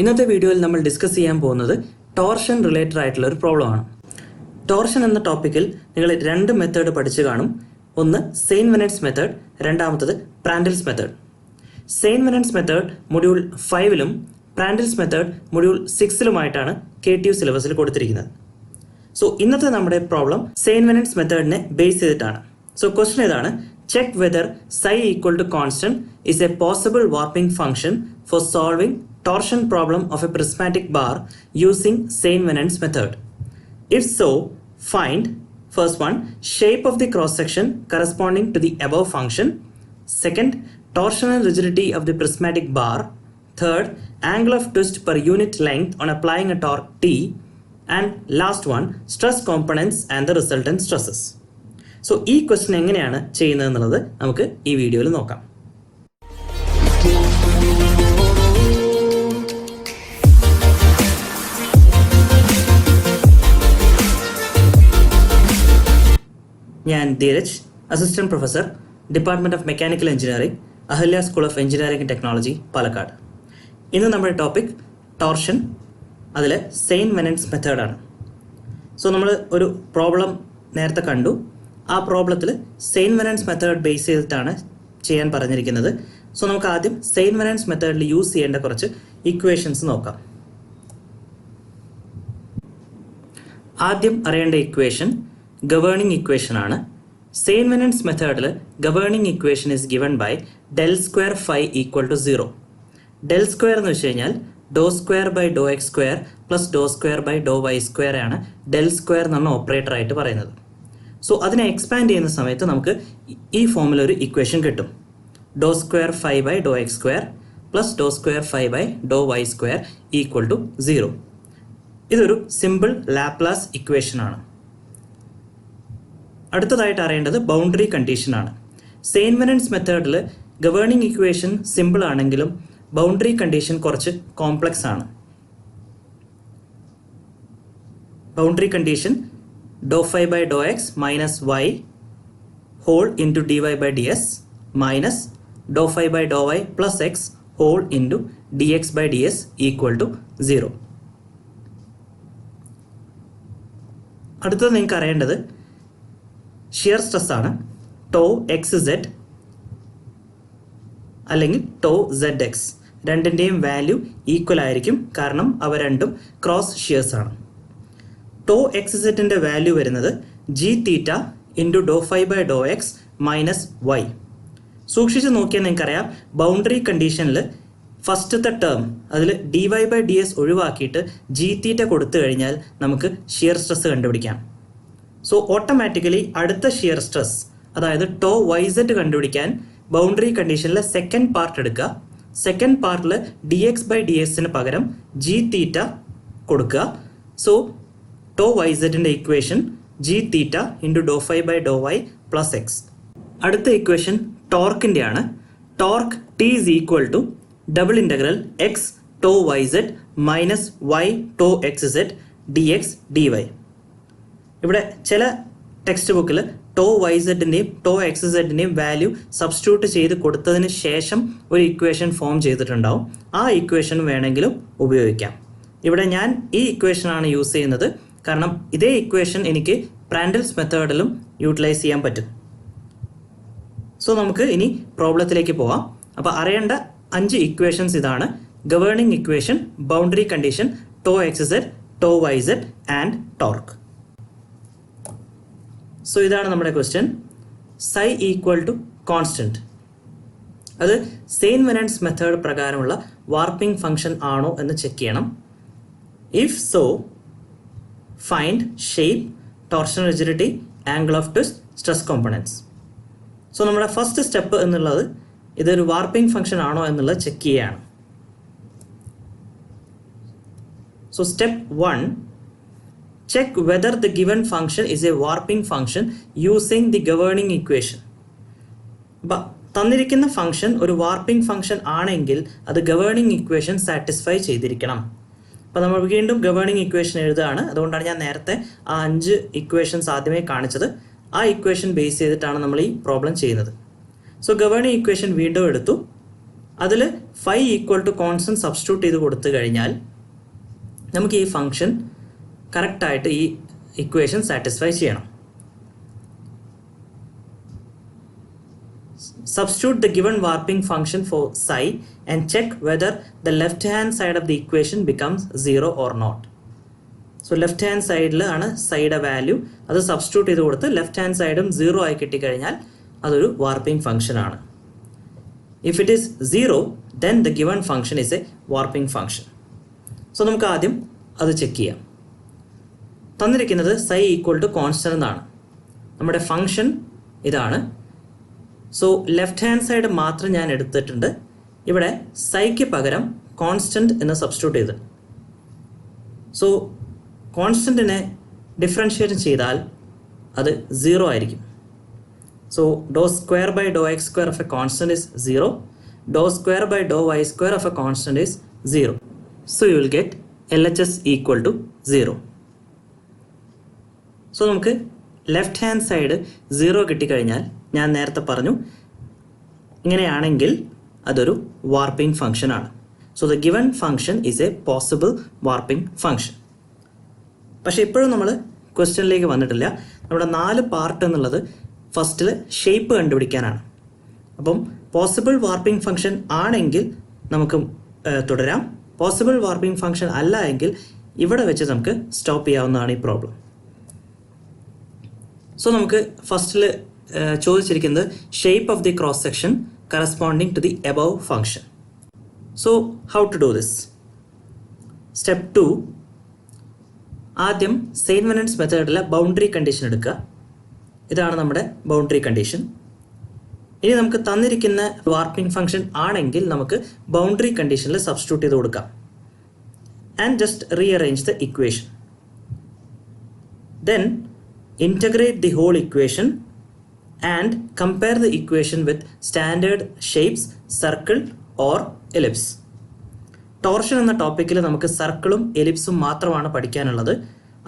ഇന്നത്തെ വീഡിയോയിൽ നമ്മൾ ഡിസ്കസ് ചെയ്യാൻ പോകുന്നത് ടോർഷൻ റിലേറ്റഡ് ആയിട്ടുള്ള ഒരു പ്രോബ്ലമാണ്. ടോർഷൻ എന്ന ടോപ്പിക്കിൽ നിങ്ങൾ രണ്ട് മെത്തേഡ് പഠിച്ചു കാണും. ഒന്ന് സെയിൻ വെനൻസ് മെത്തേഡ്, രണ്ടാമത്തത് Prandtl's method. Saint Venant's method module 5-ലും പ്രാൻഡൽസ് മെത്തേഡ് മൊഡ്യൂൾ 6-ലുമായിട്ടാണ് KTU സിലബസിൽ കൊടുത്തിരിക്കുന്നത്. സോ ഇന്നത്തെ നമ്മുടെ പ്രോബ്ലം സെയിൻ വെനൻസ് മെത്തേഡിനെ ബേസ് ചെയ്തിട്ടാണ്. സോ ക്വസ്റ്റൻ ഇതാണ്: check whether psi equal to constant is a possible warping function for solving torsion problem of a prismatic bar using Sein-Venant's method. If so, find first one, shape of the cross section corresponding to the above function. Second, torsional rigidity of the prismatic bar. Third, angle of twist per unit length on applying a torque T. And last one, stress components and the resultant stresses. So ഈ question എങ്ങനെയാണ് ചെയ്യുന്നത് എന്നുള്ളത് നമുക്ക് ഈ വീഡിയോയിൽ നോക്കാം. ഞാൻ Dheeraj, assistant professor, department of mechanical engineering, Ahalya school of engineering and technology, Palakkad. ഇന്ന് നമ്മുടെ ടോപ്പിക് ടോർഷൻ, അതിൽ സെയിൻ വെനൻസ് മെത്തേഡാണ്. സോ നമ്മൾ ഒരു പ്രോബ്ലം നേരത്തെ കണ്ടു. ആ പ്രോബ്ലത്തിൽ സെയിൻ വെനൻസ് മെത്തേഡ് ബേസ് ചെയ്തിട്ടാണ് ചെയ്യാൻ പറഞ്ഞിരിക്കുന്നത്. സോ നമുക്ക് ആദ്യം സെയിൻ വെനൻസ് മെത്തേഡിൽ യൂസ് ചെയ്യേണ്ട കുറച്ച് ഇക്വേഷൻസ് നോക്കാം. ആദ്യം അറിയേണ്ട ഇക്വേഷൻ ഗവേണിംഗ് ഇക്വേഷൻ ആണ്. സെയിൻ വെനൻസ് മെത്തേഡിൽ governing equation is given by del square phi equal to 0. Del square എന്ന് വെച്ച് കഴിഞ്ഞാൽ doh square by Dr x square plus doh square by Dr y square ആണ് del square എന്ന് പറഞ്ഞ operator ആയിട്ട് പറയുന്നത്. സോ അതിനെ എക്സ്പാൻഡ് ചെയ്യുന്ന സമയത്ത് നമുക്ക് ഈ ഫോമിൽ ഒരു ഇക്വേഷൻ കിട്ടും. Doh square phi by Dr x square plus doh square phi by Dr y square equal to 0. ഇതൊരു സിമ്പിൾ ലാപ്ലാസ് ഇക്വേഷൻ ആണ്. അടുത്തതായിട്ട് അറിയേണ്ടത് ബൗണ്ടറി കണ്ടീഷൻ ആണ്. സെയിൻ വെനൻസ് മെത്തേഡിൽ ഗവേണിംഗ് ഇക്വേഷൻ സിമ്പിൾ ആണെങ്കിലും ബൗണ്ടറി കണ്ടീഷൻ കുറച്ച് കോംപ്ലക്സ് ആണ്. Boundary condition doe phi by Dr x minus y whole into d y by d s minus doe phi by Dr y plus x whole into d x by d s equal to 0. അടുത്തത് നിങ്ങൾക്ക് അറിയേണ്ടത് shear stress ആണ്. Tau x z അല്ലെങ്കിൽ tau z x രണ്ടിൻ്റെയും value equal ആയിരിക്കും, കാരണം അവ രണ്ടും ക്രോസ് ഷിയേഴ്സ് ആണ്. ടോ എക്സ് സെറ്റിൻ്റെ വാല്യൂ വരുന്നത് G theta into doh phi by Dr x minus y. സൂക്ഷിച്ച് നോക്കിയാൽ നിങ്ങൾക്കറിയാം, ബൗണ്ടറി കണ്ടീഷനിൽ ഫസ്റ്റത്തെ ടേം അതിൽ d y by d s ഒഴിവാക്കിയിട്ട് ജി തീറ്റ കൊടുത്തു കഴിഞ്ഞാൽ നമുക്ക് ഷിയർ സ്ട്രെസ് കണ്ടുപിടിക്കാം. സോ ഓട്ടോമാറ്റിക്കലി അടുത്ത ഷിയർ സ്ട്രെസ്, അതായത് ടോ വൈ സെറ്റ് കണ്ടുപിടിക്കാൻ ബൗണ്ടറി കണ്ടീഷനിലെ സെക്കൻഡ് പാർട്ട് എടുക്കുക. സെക്കൻഡ് പാർട്ടിൽ ഡി എക്സ് ബൈ ഡി എസിന് പകരം ജി തീറ്റ കൊടുക്കുക. സോ ടോ വൈ സെറ്റിൻ്റെ equation G theta into doh phi by Dr y plus x. അടുത്ത ഇക്വേഷൻ ടോർക്കിൻ്റെ ആണ്. Torque T is equal to double integral x tau y z minus y tau x z d x d y. ഇവിടെ ചില text ബുക്കിൽ tau y സെഡിൻ്റെയും tau x സെഡിൻ്റെയും value substitute ചെയ്ത് കൊടുത്തതിന് ശേഷം ഒരു ഇക്വേഷൻ ഫോം ചെയ്തിട്ടുണ്ടാവും. ആ ഇക്വേഷൻ വേണമെങ്കിലും ഉപയോഗിക്കാം. ഇവിടെ ഞാൻ ഈ ഇക്വേഷനാണ് യൂസ് ചെയ്യുന്നത്, കാരണം ഇതേ ഇക്വേഷൻ എനിക്ക് പ്രാൻഡൽസ് മെത്തേഡിലും യൂട്ടിലൈസ് ചെയ്യാൻ പറ്റും. സോ നമുക്ക് ഇനി പ്രോബ്ലത്തിലേക്ക് പോവാം. അപ്പോൾ അറിയേണ്ട 5 ഇക്വേഷൻസ് ഇതാണ്: governing equation, boundary condition, tau x z, tau y z and torque. So ഇതാണ് നമ്മുടെ question. Psi equal to constant, അത് സെയിൻ വെനൻസ് മെത്തേഡ് പ്രകാരമുള്ള വാർപ്പിംഗ് ഫംഗ്ഷൻ ആണോ എന്ന് ചെക്ക് ചെയ്യണം. If so, find shape, torsion rigidity, angle of twist, stress components. So നമ്മുടെ first step എന്നുള്ളത് ഇതൊരു വാർപ്പിംഗ് ഫംഗ്ഷൻ ആണോ എന്നുള്ളത് ചെക്ക് ചെയ്യുകയാണ്. So step 1, check whether the given function is a warping function using the governing equation. തന്നിരിക്കുന്ന function ഒരു warping function ആണെങ്കിൽ അത് ഗവേണിംഗ് ഇക്വേഷൻ സാറ്റിസ്ഫൈ ചെയ്തിരിക്കണം. അപ്പോൾ നമ്മൾ വീണ്ടും ഗവേണിംഗ് ഇക്വേഷൻ എഴുതുകയാണ്. അതുകൊണ്ടാണ് ഞാൻ നേരത്തെ ആ 5 ഇക്വേഷൻസ് ആദ്യമേ കാണിച്ചത്. ആ ഇക്വേഷൻ ബേസ് ചെയ്തിട്ടാണ് നമ്മൾ ഈ പ്രോബ്ലം ചെയ്യുന്നത്. സോ ഗവേണിംഗ് ഇക്വേഷൻ വീണ്ടും എടുത്തു. അതിൽ phi equal to constant substitute ചെയ്ത് കൊടുത്തു കഴിഞ്ഞാൽ നമുക്ക് ഈ ഫംഗ്ഷൻ കറക്റ്റായിട്ട് ഈ ഇക്വേഷൻ സാറ്റിസ്ഫൈ ചെയ്യണം. Substitute the given warping function for psi and check whether the left hand side of the equation becomes 0 or not. So left hand side ആണ് സൈയുടെ value, അത് സബ്സ്റ്റിറ്റ്യൂട്ട് ചെയ്ത് കൊടുത്ത് ലെഫ്റ്റ് ഹാൻഡ് സൈഡും 0 ആയി കിട്ടിക്കഴിഞ്ഞാൽ അതൊരു വാർപ്പിംഗ് ഫംഗ്ഷൻ ആണ്. If it is 0, then the given function is a warping function. So നമുക്ക് ആദ്യം അത് ചെക്ക് ചെയ്യാം. തന്നിരിക്കുന്നത് psi ഈക്വൽ ടു കോൺസ്റ്റന്റ് എന്നാണ്. നമ്മുടെ ഫംഗ്ഷൻ ഇതാണ്. സോ ലെഫ്റ്റ് ഹാൻഡ് സൈഡ് മാത്രം ഞാൻ എടുത്തിട്ടുണ്ട്. ഇവിടെ സൈക്ക് പകരം കോൺസ്റ്റന്റ് എന്ന് സബ്സ്റ്റിറ്റ്യൂട്ട് ചെയ്ത്. സോ കോൺസ്റ്റന്റിനെ ഡിഫറൻഷിയേറ്റ് ചെയ്താൽ അത് 0 ആയിരിക്കും. So doe square by Dr x square of a constant is 0. Doe square by Dr y square of a constant is 0. So you will get LHS equal to 0. So നമുക്ക് left hand side 0 കിട്ടിക്കഴിഞ്ഞാൽ ഞാൻ നേരത്തെ പറഞ്ഞു ഇങ്ങനെയാണെങ്കിൽ അതൊരു warping function ആണ്. So the given function is a possible warping function. പക്ഷേ ഇപ്പോഴും നമ്മൾ ക്വസ്റ്റ്യനിലേക്ക് വന്നിട്ടില്ല. നമ്മുടെ 4 പാർട്ട് എന്നുള്ളത് ഫസ്റ്റിൽ ഷേപ്പ് കണ്ടുപിടിക്കാനാണ്. അപ്പം പോസിബിൾ വാർപ്പിംഗ് ഫംഗ്ഷൻ ആണെങ്കിൽ നമുക്ക് തുടരാം. പോസിബിൾ വാർപ്പിംഗ് ഫംഗ്ഷൻ അല്ല എങ്കിൽ ഇവിടെ വെച്ച് നമുക്ക് സ്റ്റോപ്പ് ചെയ്യാവുന്നതാണ് ഈ പ്രോബ്ലം. സോ നമുക്ക് ഫസ്റ്റിൽ ചോദിച്ചിരിക്കുന്നത് shape of the cross section corresponding to the above function. So how to do this? Step 2, ആദ്യം സെയിന്റ് വെനൻസ് മെത്തേഡിലെ ബൗണ്ടറി കണ്ടീഷൻ എടുക്കുക. ഇതാണ് നമ്മുടെ ബൗണ്ടറി കണ്ടീഷൻ. ഇനി നമുക്ക് തന്നിരിക്കുന്ന വാർപ്പിംഗ് ഫംഗ്ഷൻ ആണെങ്കിൽ നമുക്ക് ബൗണ്ടറി കണ്ടീഷനിൽ സബ്സ്റ്റിറ്റ്യൂട്ട് ചെയ്ത് കൊടുക്കാം. And just rearrange the equation. Then integrate the whole equation and compare the equation with standard shapes circle or ellipse. Torsion എന്ന ടോപ്പിക്കിൽ നമുക്ക് സർക്കിളും എലിപ്സും മാത്രമാണ് പഠിക്കാനുള്ളത്.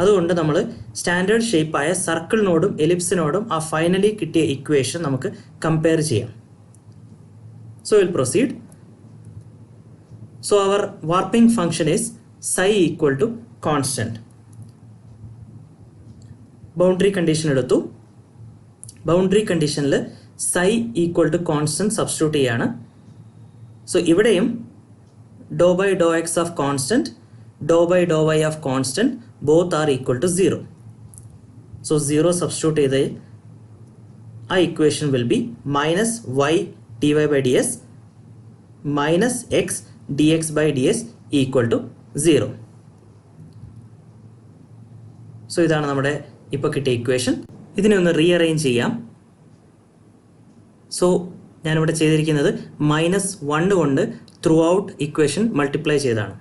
അതുകൊണ്ട് നമ്മൾ സ്റ്റാൻഡേർഡ് ഷേപ്പായ സർക്കിളിനോടും എലിപ്സിനോടും ആ ഫൈനലി കിട്ടിയ ഇക്വേഷൻ നമുക്ക് കമ്പയർ ചെയ്യാം. So will proceed. So our warping function is psi equal to constant. Boundary condition എടുത്തു. ബൗണ്ടറി കണ്ടീഷനിൽ psi equal to constant substitute ചെയ്യാണ്. സോ ഇവിടെയും doh by Dr x of constant, doh by Dr y of constant both are equal to 0. So 0 substitute ചെയ്ത് ആ equation will be minus y d y by d s minus x d x by d s equal to 0. So ഇതാണ് നമ്മുടെ ഇപ്പോൾ കിട്ടിയ equation. ഇതിനെ ഒന്ന് rearrange ചെയ്യാം. So ഞാനിവിടെ ചെയ്തിരിക്കുന്നത് -1 കൊണ്ട് ത്രൂ ഔട്ട് ഇക്വേഷൻ മൾട്ടിപ്ലൈ ചെയ്താണ്.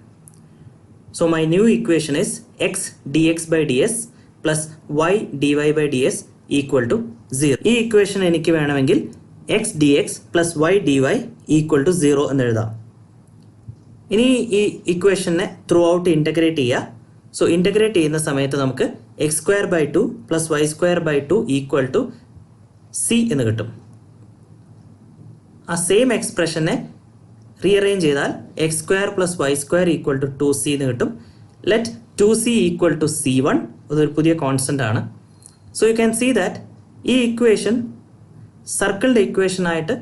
So my new equation is x d x by d s plus y d y by d s equal to 0. ഈ ഇക്വേഷൻ എനിക്ക് വേണമെങ്കിൽ x d x plus y d y equal to 0 എന്ന് എഴുതാം. ഇനി ഈ ഇക്വേഷനെ throughout integrate ചെയ്യുക. So integrate ചെയ്യുന്ന സമയത്ത് നമുക്ക് x square by 2 plus y square by 2 equal to C എന്ന് കിട്ടും. ആ സെയിം എക്സ്പ്രഷനെ റീഅറേഞ്ച് ചെയ്താൽ x square plus y square equal to 2c എന്ന് കിട്ടും. Let 2c equal to c1. അതൊരു പുതിയ കോൺസ്റ്റന്റ് ആണ്. So you can see that ഈ ഇക്വേഷൻ സർക്കിളിൻ്റെ ഇക്വേഷനായിട്ട്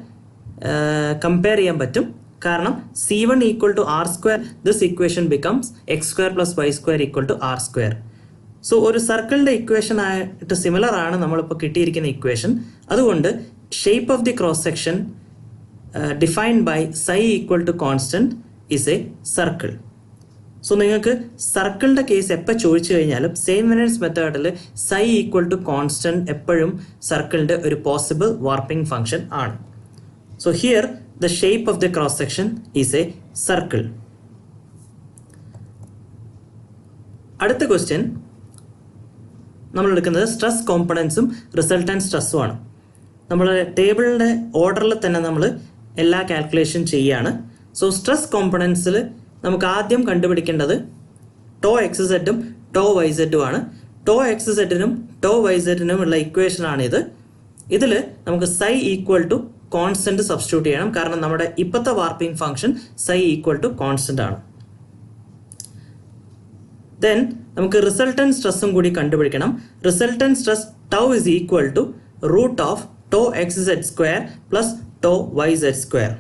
കമ്പയർ ചെയ്യാൻ പറ്റും. കാരണം c1 equal to r square, this equation becomes x square plus y square equal to r square. So ഒരു സർക്കിളിൻ്റെ ഇക്വേഷൻ ആയിട്ട് സിമിലർ ആണ് നമ്മളിപ്പോൾ കിട്ടിയിരിക്കുന്ന ഇക്വേഷൻ. അതുകൊണ്ട് shape of the cross section defined by psi equal to constant is a circle. So നിങ്ങൾക്ക് സർക്കിളിൻ്റെ case എപ്പോൾ ചോദിച്ചു കഴിഞ്ഞാലും സെയിന്റ് വെനൻസ് മെത്തേഡിൽ psi ഈക്വൽ ടു കോൺസ്റ്റന്റ് എപ്പോഴും സർക്കിളിൻ്റെ ഒരു പോസിബിൾ വാർപ്പിംഗ് ഫംഗ്ഷൻ ആണ്. So here the shape of the cross section is a circle. അടുത്ത ക്വസ്റ്റ്യൻ നമ്മൾ എടുക്കുന്നത് സ്ട്രെസ് കോമ്പണൻസും റിസൾട്ടൻറ്റ് സ്ട്രെസ്സും ആണ്. നമ്മൾ ടേബിളിൻ്റെ ഓർഡറിൽ തന്നെ നമ്മൾ എല്ലാ കാൽക്കുലേഷൻ ചെയ്യുകയാണ്. സോ സ്ട്രെസ് കോമ്പണൻസിൽ നമുക്ക് ആദ്യം കണ്ടുപിടിക്കേണ്ടത് ടോ എക്സ് സെഡും ടോ വൈ സെഡും ആണ്. ടോ എക്സ് സെഡിനും ടോ വൈ സെഡിനും ഉള്ള ഇക്വേഷനാണിത്. ഇതിൽ നമുക്ക് psi equal to constant substitute ചെയ്യണം, കാരണം നമ്മുടെ ഇപ്പോഴത്തെ warping function psi equal to constant ആണ്. ദെൻ നമുക്ക് റിസൾട്ടന്റ് സ്ട്രെസ്സും കൂടി കണ്ടുപിടിക്കണം. Resultant stress tau is equal to root of tau x z square plus tau y z square.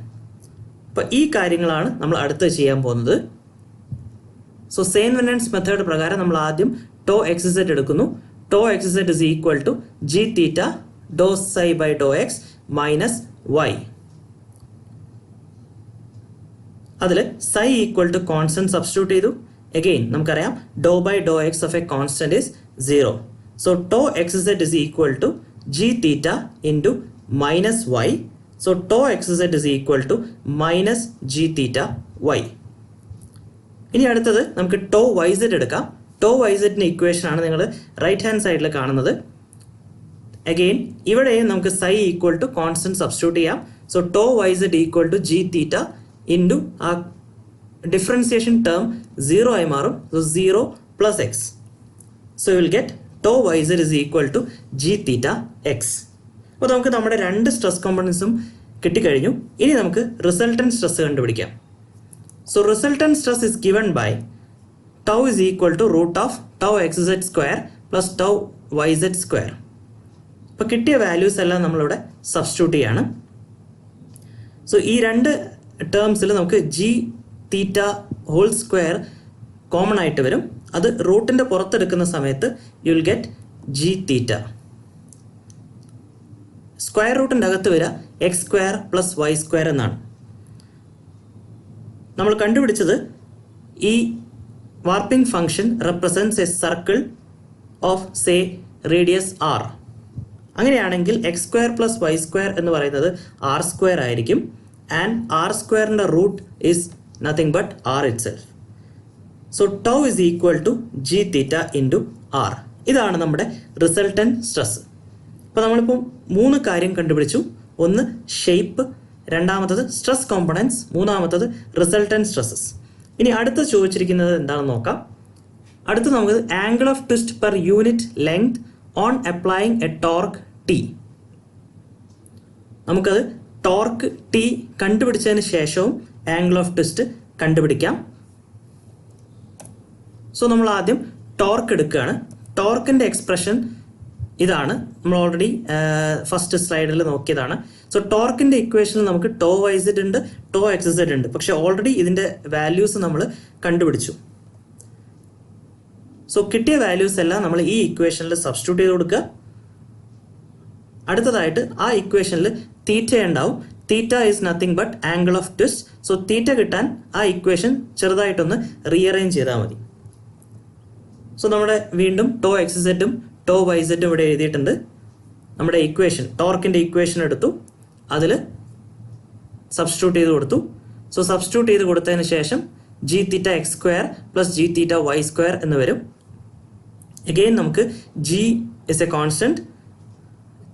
അപ്പോൾ ഈ കാര്യങ്ങളാണ് നമ്മൾ അടുത്ത് ചെയ്യാൻ പോകുന്നത്. സോ സെയിൻ വെനൻസ് മെത്തേഡ് പ്രകാരം നമ്മൾ ആദ്യം ടോ എക്സ് സെഡ് എടുക്കുന്നു. Tau x z is equal to G theta doh psi by Dr x minus y. അതിൽ psi equal to constant substitute ചെയ്തു. Again, നമുക്കറിയാം doh by Dr x of a constant is 0. So tau x z is equal to G theta into minus y. So tau x z is equal to minus G theta y. ഇനി അടുത്തത് നമുക്ക് tau y Z എടുക്കാം. Tau y സെഡിൻ്റെ equation ആണ് നിങ്ങൾ right hand സൈഡിൽ കാണുന്നത്. Again ഇവിടെയും നമുക്ക് psi equal to constant substitute ചെയ്യാം. So tau y z equal to G theta into ആ ഡിഫറൻസിയേഷൻ ടേം 0 ആയി മാറും. So 0 plus x. So will get tau y z is equal to G theta x. അപ്പോൾ നമുക്ക് നമ്മുടെ രണ്ട് stress കോമ്പണൻസും കിട്ടിക്കഴിഞ്ഞു. ഇനി നമുക്ക് റിസൾട്ടന്റ് സ്ട്രെസ് കണ്ടുപിടിക്കാം. So resultant stress is given by tau is equal to root of tau x z square plus tau y z square. അപ്പോൾ കിട്ടിയ വാല്യൂസ് എല്ലാം നമ്മളിവിടെ സബ്സ്റ്റിറ്റ്യൂട്ട് ചെയ്യാണ്. സോ ഈ രണ്ട് ടേംസിൽ നമുക്ക് G theta whole square common ആയിട്ട് വരും. അത് റൂട്ടിൻ്റെ പുറത്തെടുക്കുന്ന സമയത്ത് you will get G theta. Square റൂട്ടിൻ്റെ അകത്ത് വരിക x square plus y square എന്നാണ്. നമ്മൾ കണ്ടുപിടിച്ചത് ഈ warping function represents a circle of say radius r. അങ്ങനെയാണെങ്കിൽ x square plus y square എന്ന് പറയുന്നത് ആർ സ്ക്വയർ ആയിരിക്കും. ആൻഡ് ആർ സ്ക്വയറിൻ്റെ root is nothing but r itself. So tau is equal to g theta into r. ഇതാണ് നമ്മുടെ resultant stress. അപ്പോൾ നമ്മളിപ്പോൾ 3 കാര്യം കണ്ടുപിടിച്ചു. ഒന്ന് ഷേപ്പ്, രണ്ടാമത്തത് സ്ട്രെസ് കോമ്പണൻസ്, മൂന്നാമത്തത് റിസൾട്ടന്റ് സ്ട്രെസ്സസ്. ഇനി അടുത്ത് ചോദിച്ചിരിക്കുന്നത് എന്താണെന്ന് നോക്കാം. അടുത്ത് നമുക്ക് angle of twist per unit length on applying A torque T. നമുക്കത് ടോർക്ക് ടി കണ്ടുപിടിച്ചതിന് ശേഷവും ആംഗിൾ ഓഫ് ട്വിസ്റ്റ് കണ്ടുപിടിക്കാം. സോ നമ്മൾ ആദ്യം ടോർക്ക് എടുക്കുകയാണ്. ടോർക്കിൻ്റെ എക്സ്പ്രഷൻ ഇതാണ്. നമ്മൾ ഓൾറെഡി ഫസ്റ്റ് സ്ലൈഡിൽ നോക്കിയതാണ്. സോ ടോർക്കിൻ്റെ ഇക്വേഷനിൽ നമുക്ക് ടോ വൈ സെഡ് ഉണ്ട്, ടോ എക്സ് സെഡ് ഉണ്ട്. പക്ഷേ ഓൾറെഡി ഇതിൻ്റെ വാല്യൂസ് നമ്മൾ കണ്ടുപിടിച്ചു. സോ കിട്ടിയ വാല്യൂസ് എല്ലാം നമ്മൾ ഈ ഇക്വേഷനിൽ സബ്സ്റ്റിറ്റ്യൂട്ട് ചെയ്ത് കൊടുക്കുക. അടുത്തതായിട്ട് ആ ഇക്വേഷനിൽ തീറ്റ ഉണ്ടാവും. Theta is nothing but angle of twist. So തീറ്റ കിട്ടാൻ ആ ഇക്വേഷൻ ചെറുതായിട്ടൊന്ന് റീഅറേഞ്ച് ചെയ്താൽ മതി. സോ നമ്മുടെ വീണ്ടും ടോ എക്സ് സെഡും ടോ വൈ സെഡും ഇവിടെ എഴുതിയിട്ടുണ്ട്. നമ്മുടെ ഇക്വേഷൻ ടോർക്കിൻ്റെ ഇക്വേഷൻ എടുത്തു, അതിൽ സബ്സ്റ്റിറ്റ്യൂട്ട് ചെയ്ത് കൊടുത്തു. സോ സബ്സ്റ്റിറ്റ്യൂട്ട് ചെയ്ത് കൊടുത്തതിന് ശേഷം G theta x square plus G theta y square എന്ന് വരും. അഗെയിൻ നമുക്ക് G is a constant,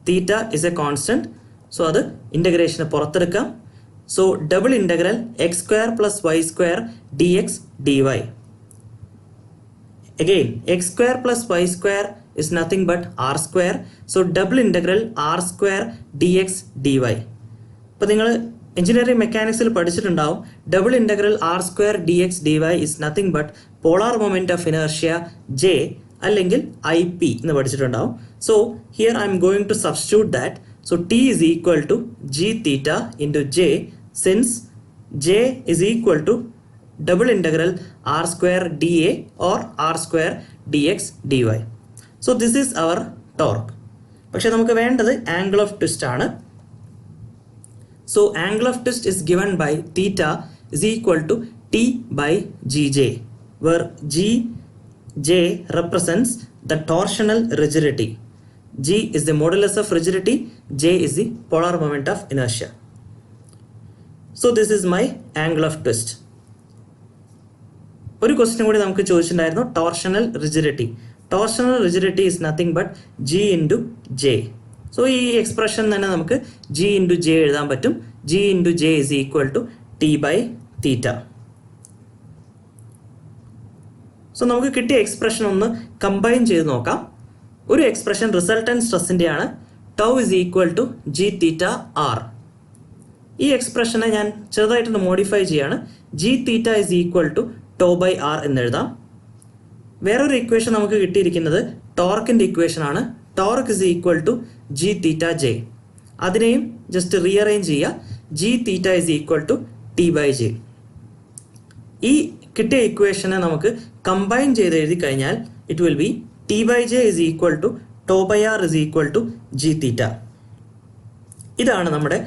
theta is a constant. So അത് ഇൻ്റഗ്രേഷന് പുറത്തെടുക്കാം. So double integral x square plus y square d x d y. Again x square plus y square is nothing but r square. So double integral r square d x d y. അപ്പോൾ നിങ്ങൾ engineering മെക്കാനിക്സിൽ പഠിച്ചിട്ടുണ്ടാവും double integral r square d x d y is nothing but polar moment of inertia J അല്ലെങ്കിൽ I P എന്ന് പഠിച്ചിട്ടുണ്ടാവും. So here I'm going to substitute that. So T is equal to g theta into j, since j is equal to double integral r square dA or r square dx dy. So this is our torque. പക്ഷേ നമുക്ക് വേണ്ടത് angle of twist ആണ്. So angle of twist is given by theta is equal to T by Gj, where Gj represents the torsional rigidity. G is the modulus of rigidity, J is the polar moment of inertia. So this is my angle of twist. ഒരു question കൂടി നമുക്ക് ചോദിച്ചിട്ടുണ്ടായിരുന്നു, torsional rigidity. Torsional rigidity is nothing but G into J. So ഈ expression തന്നെ നമുക്ക് G into J എഴുതാൻ പറ്റും. G into J is equal to T by theta. So നമുക്ക് കിട്ടിയ എക്സ്പ്രഷൻ ഒന്ന് കമ്പൈൻ ചെയ്ത് നോക്കാം. ഒരു എക്സ്പ്രഷൻ റിസൾട്ടന്റ് സ്ട്രെസ്സിൻ്റെ ആണ്. Tau is equal to G theta r. ഈ എക്സ്പ്രഷനെ ഞാൻ ചെറുതായിട്ടൊന്ന് മോഡിഫൈ ചെയ്യാണ്. G theta is equal to tau by r എന്നെഴുതാം. വേറൊരു ഇക്വേഷൻ നമുക്ക് കിട്ടിയിരിക്കുന്നത് ടോർക്കിൻ്റെ ഇക്വേഷൻ ആണ്. Torque is equal to G theta J. അതിനെയും ജസ്റ്റ് റീഅറേഞ്ച് ചെയ്യുക. G theta is equal to T by J. ഈ കിട്ടിയ ഇക്വേഷനെ നമുക്ക് കമ്പൈൻ ചെയ്ത് എഴുതി കഴിഞ്ഞാൽ it will be T by J is equal to tau by r is equal to G theta. ഇതാണ് നമ്മുടെ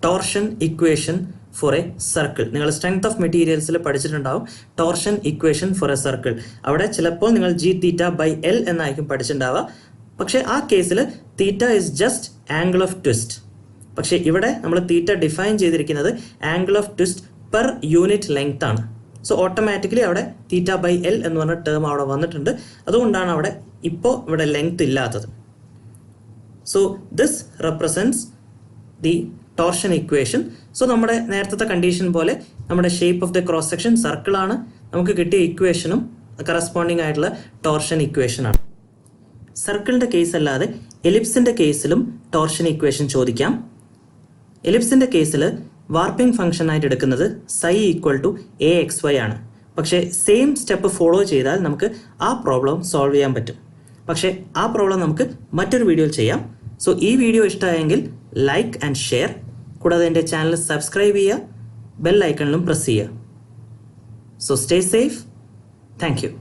torsion equation for a circle. നിങ്ങൾ സ്ട്രെങ്ത് ഓഫ് മെറ്റീരിയൽസിൽ പഠിച്ചിട്ടുണ്ടാവും torsion equation for a circle. അവിടെ ചിലപ്പോൾ നിങ്ങൾ ജി തീറ്റ ബൈ എൽ എന്നായിരിക്കും പഠിച്ചിട്ടുണ്ടാവുക. പക്ഷേ ആ കേസിൽ theta is just angle of twist. പക്ഷേ ഇവിടെ നമ്മൾ തീറ്റ ഡിഫൈൻ ചെയ്തിരിക്കുന്നത് angle of twist per unit length ആണ്. സോ ഓട്ടോമാറ്റിക്കലി അവിടെ തീറ്റ ബൈ എൽ എന്ന് പറഞ്ഞ ടേം അവിടെ വന്നിട്ടുണ്ട്. അതുകൊണ്ടാണ് അവിടെ ഇപ്പോൾ ഇവിടെ ലെങ്ത് ഇല്ലാത്തത്. So this represents the torsion equation. So നമ്മുടെ നേരത്തെ കണ്ടീഷൻ പോലെ നമ്മുടെ shape of the cross section സർക്കിളാണ്. നമുക്ക് കിട്ടിയ ഇക്വേഷനും കറസ്പോണ്ടിങ് ആയിട്ടുള്ള ടോർഷൻ ഇക്വേഷനാണ്. സർക്കിളിൻ്റെ കേസ് അല്ലാതെ എലിപ്സിൻ്റെ കേസിലും ടോർഷൻ ഇക്വേഷൻ ചോദിക്കാം. എലിപ്സിൻ്റെ കേസിൽ വാർപ്പിംഗ് ഫംഗ്ഷൻ ആയിട്ട് എടുക്കുന്നത് psi equal to a x y ആണ്. പക്ഷേ സെയിം സ്റ്റെപ്പ് ഫോളോ ചെയ്താൽ നമുക്ക് ആ പ്രോബ്ലം സോൾവ് ചെയ്യാൻ പറ്റും. പക്ഷേ ആ പ്രോബ്ലം നമുക്ക് മറ്റൊരു വീഡിയോയിൽ ചെയ്യാം. സോ ഈ വീഡിയോ ഇഷ്ടമായെങ്കിൽ ലൈക്ക് ആൻഡ് ഷെയർ. കൂടാതെ എൻ്റെ ചാനൽ സബ്സ്ക്രൈബ് ചെയ്യുക, ബെൽ ഐക്കണിലും പ്രസ് ചെയ്യുക. So stay safe. Thank you.